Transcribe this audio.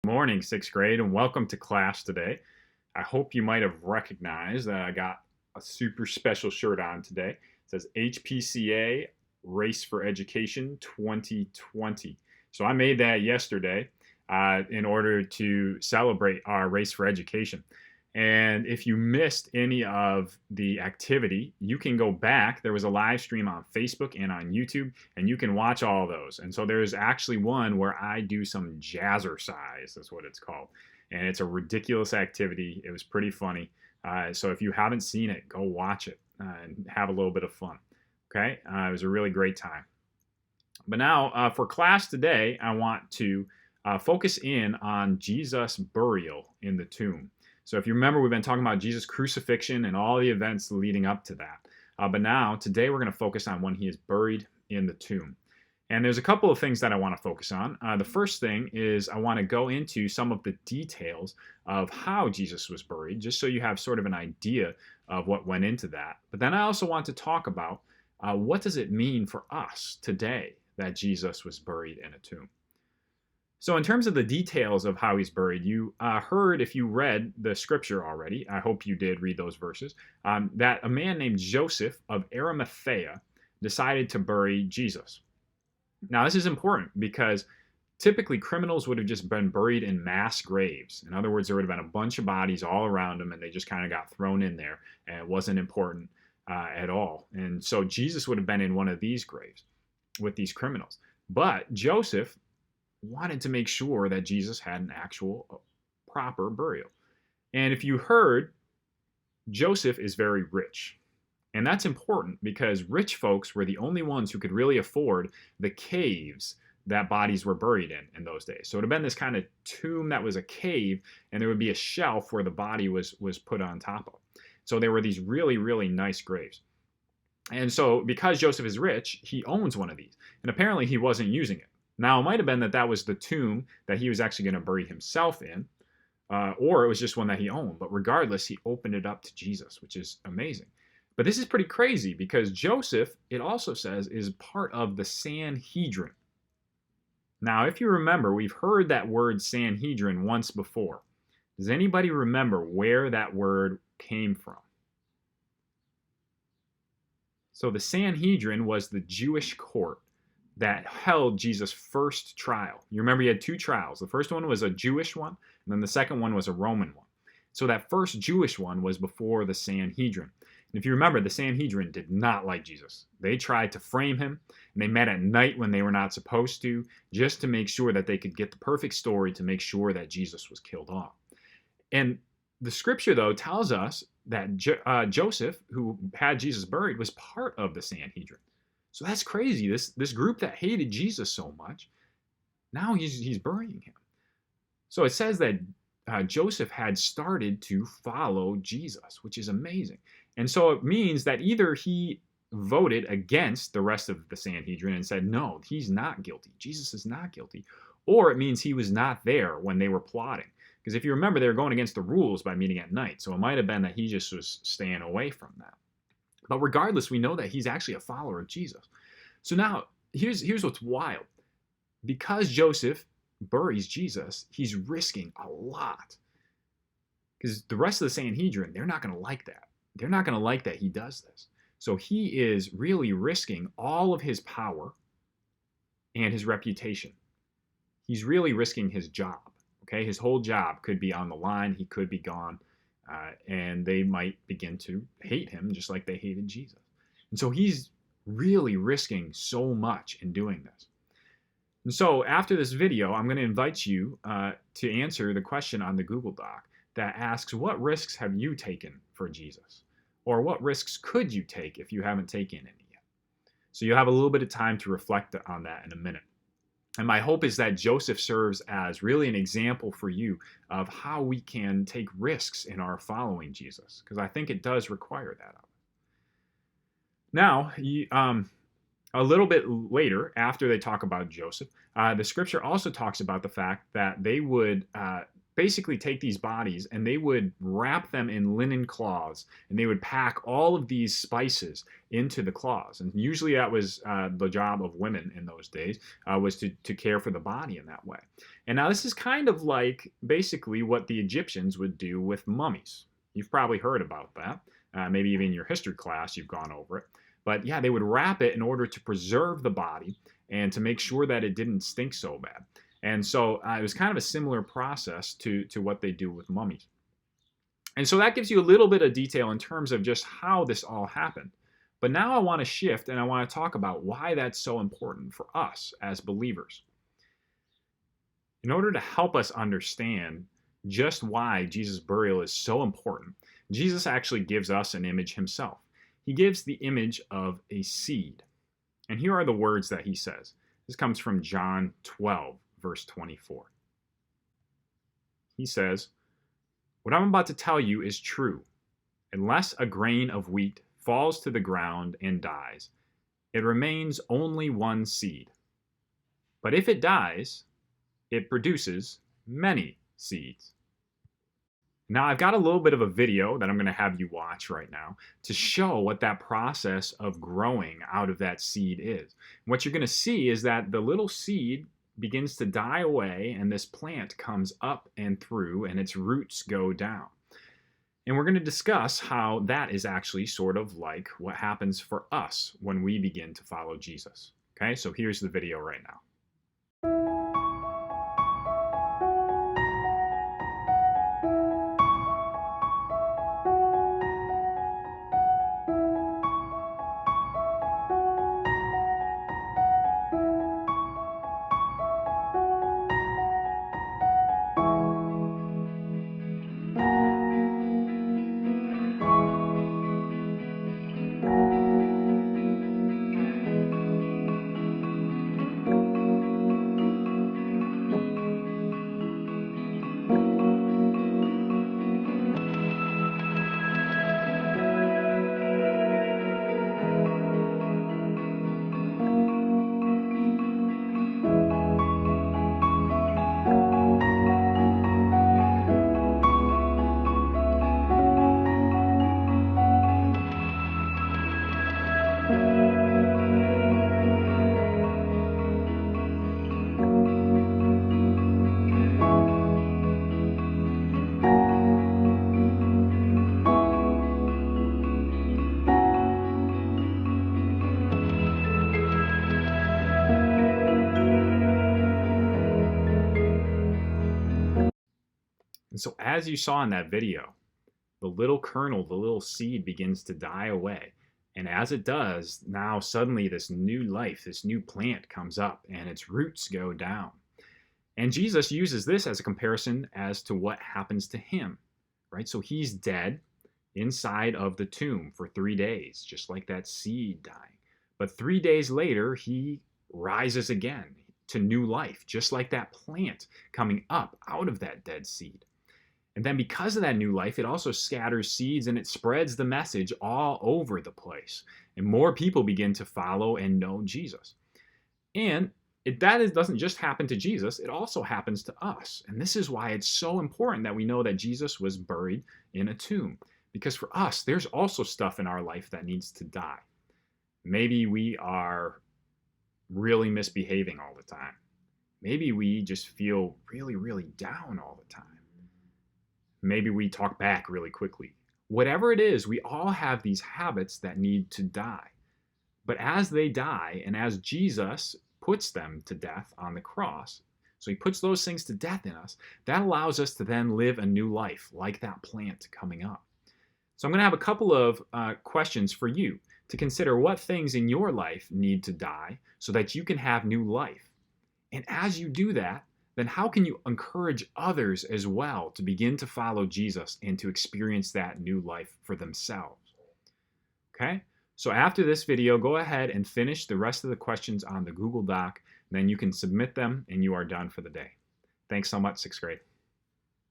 Morning, sixth grade, and welcome to class today. I hope you might have recognized that I got a super special shirt on today. It says HPCA Race for Education 2020. So I made that yesterday in order to celebrate our Race for Education. And if you missed any of the activity, you can go back. There was a live stream on Facebook and on YouTube, and you can watch all those. And so there's actually one where I do some jazzercise, is what it's called. And it's a ridiculous activity. It was pretty funny. So if you haven't seen it, go watch it and have a little bit of fun. Okay? It was a really great time. But now for class today, I want to focus in on Jesus' burial in the tomb. So if you remember, we've been talking about Jesus' crucifixion and all the events leading up to that. But now, today, we're going to focus on when he is buried in the tomb. And there's a couple of things that I want to focus on. The first thing is I want to go into some of the details of how Jesus was buried, just so you have sort of an idea of what went into that. But then I also want to talk about what does it mean for us today that Jesus was buried in a tomb. So in terms of the details of how he's buried, you heard, if you read the scripture already, I hope you did read those verses, that a man named Joseph of Arimathea decided to bury Jesus. Now this is important because typically criminals would have just been buried in mass graves. In other words, there would have been a bunch of bodies all around them and they just kind of got thrown in there and it wasn't important at all. And so Jesus would have been in one of these graves with these criminals. But Joseph wanted to make sure that Jesus had an actual proper burial. And if you heard, Joseph is very rich. And that's important because rich folks were the only ones who could really afford the caves that bodies were buried in those days. So it would have been this kind of tomb that was a cave, and there would be a shelf where the body was put on top of. So there were these really, really nice graves. And so because Joseph is rich, he owns one of these. And apparently he wasn't using it. Now, it might have been that was the tomb that he was actually going to bury himself in, or it was just one that he owned. But regardless, he opened it up to Jesus, which is amazing. But this is pretty crazy because Joseph, it also says, is part of the Sanhedrin. Now, if you remember, we've heard that word Sanhedrin once before. Does anybody remember where that word came from? So the Sanhedrin was the Jewish court that held Jesus' first trial. You remember he had two trials. The first one was a Jewish one, and then the second one was a Roman one. So that first Jewish one was before the Sanhedrin. And if you remember, the Sanhedrin did not like Jesus. They tried to frame him, and they met at night when they were not supposed to, just to make sure that they could get the perfect story to make sure that Jesus was killed off. And the scripture, though, tells us that Joseph, who had Jesus buried, was part of the Sanhedrin. So that's crazy. This group that hated Jesus so much, now he's burying him. So it says that Joseph had started to follow Jesus, which is amazing. And so it means that either he voted against the rest of the Sanhedrin and said, no, he's not guilty. Jesus is not guilty. Or it means he was not there when they were plotting. Because if you remember, they were going against the rules by meeting at night. So it might have been that he just was staying away from that. But regardless, we know that he's actually a follower of Jesus. So now, here's what's wild. Because Joseph buries Jesus, he's risking a lot. Because the rest of the Sanhedrin, they're not going to like that. They're not going to like that he does this. So he is really risking all of his power and his reputation. He's really risking his job. Okay, his whole job could be on the line. He could be gone. And they might begin to hate him just like they hated Jesus. And so he's really risking so much in doing this. And so after this video, I'm going to invite you to answer the question on the Google Doc that asks, what risks have you taken for Jesus? Or what risks could you take if you haven't taken any yet? So you'll have a little bit of time to reflect on that in a minute. And my hope is that Joseph serves as really an example for you of how we can take risks in our following Jesus, because I think it does require that of us. Now, a little bit later, after they talk about Joseph, the scripture also talks about the fact that they would basically take these bodies and they would wrap them in linen cloths, and they would pack all of these spices into the cloths. And usually that was the job of women in those days, was to care for the body in that way. And now this is kind of like basically what the Egyptians would do with mummies. You've probably heard about that. Maybe even in your history class you've gone over it. But yeah, they would wrap it in order to preserve the body and to make sure that it didn't stink so bad. And so it was kind of a similar process to what they do with mummies. And so that gives you a little bit of detail in terms of just how this all happened. But now I want to shift and I want to talk about why that's so important for us as believers. In order to help us understand just why Jesus' burial is so important, Jesus actually gives us an image himself. He gives the image of a seed. And here are the words that he says. This comes from John 12, verse 24. He says, "What I'm about to tell you is true. Unless a grain of wheat falls to the ground and dies, it remains only one seed. But if it dies, it produces many seeds." Now, I've got a little bit of a video that I'm going to have you watch right now to show what that process of growing out of that seed is. What you're going to see is that the little seed begins to die away, and this plant comes up and through, and its roots go down. And we're going to discuss how that is actually sort of like what happens for us when we begin to follow Jesus. Okay, so here's the video right now. And so as you saw in that video, the little kernel, the little seed begins to die away. And as it does, now suddenly this new life, this new plant comes up and its roots go down. And Jesus uses this as a comparison as to what happens to him, right? So he's dead inside of the tomb for 3 days, just like that seed dying. But 3 days later, he rises again to new life, just like that plant coming up out of that dead seed. And then because of that new life, it also scatters seeds and it spreads the message all over the place. And more people begin to follow and know Jesus. And doesn't just happen to Jesus, it also happens to us. And this is why it's so important that we know that Jesus was buried in a tomb. Because for us, there's also stuff in our life that needs to die. Maybe we are really misbehaving all the time. Maybe we just feel really, really down all the time. Maybe we talk back really quickly. Whatever it is, we all have these habits that need to die. But as they die, and as Jesus puts them to death on the cross, so he puts those things to death in us, that allows us to then live a new life, like that plant coming up. So I'm going to have a couple of questions for you to consider what things in your life need to die so that you can have new life. And as you do that, then how can you encourage others as well to begin to follow Jesus and to experience that new life for themselves? Okay? So after this video, go ahead and finish the rest of the questions on the Google Doc. Then you can submit them and you are done for the day. Thanks so much, 6th grade.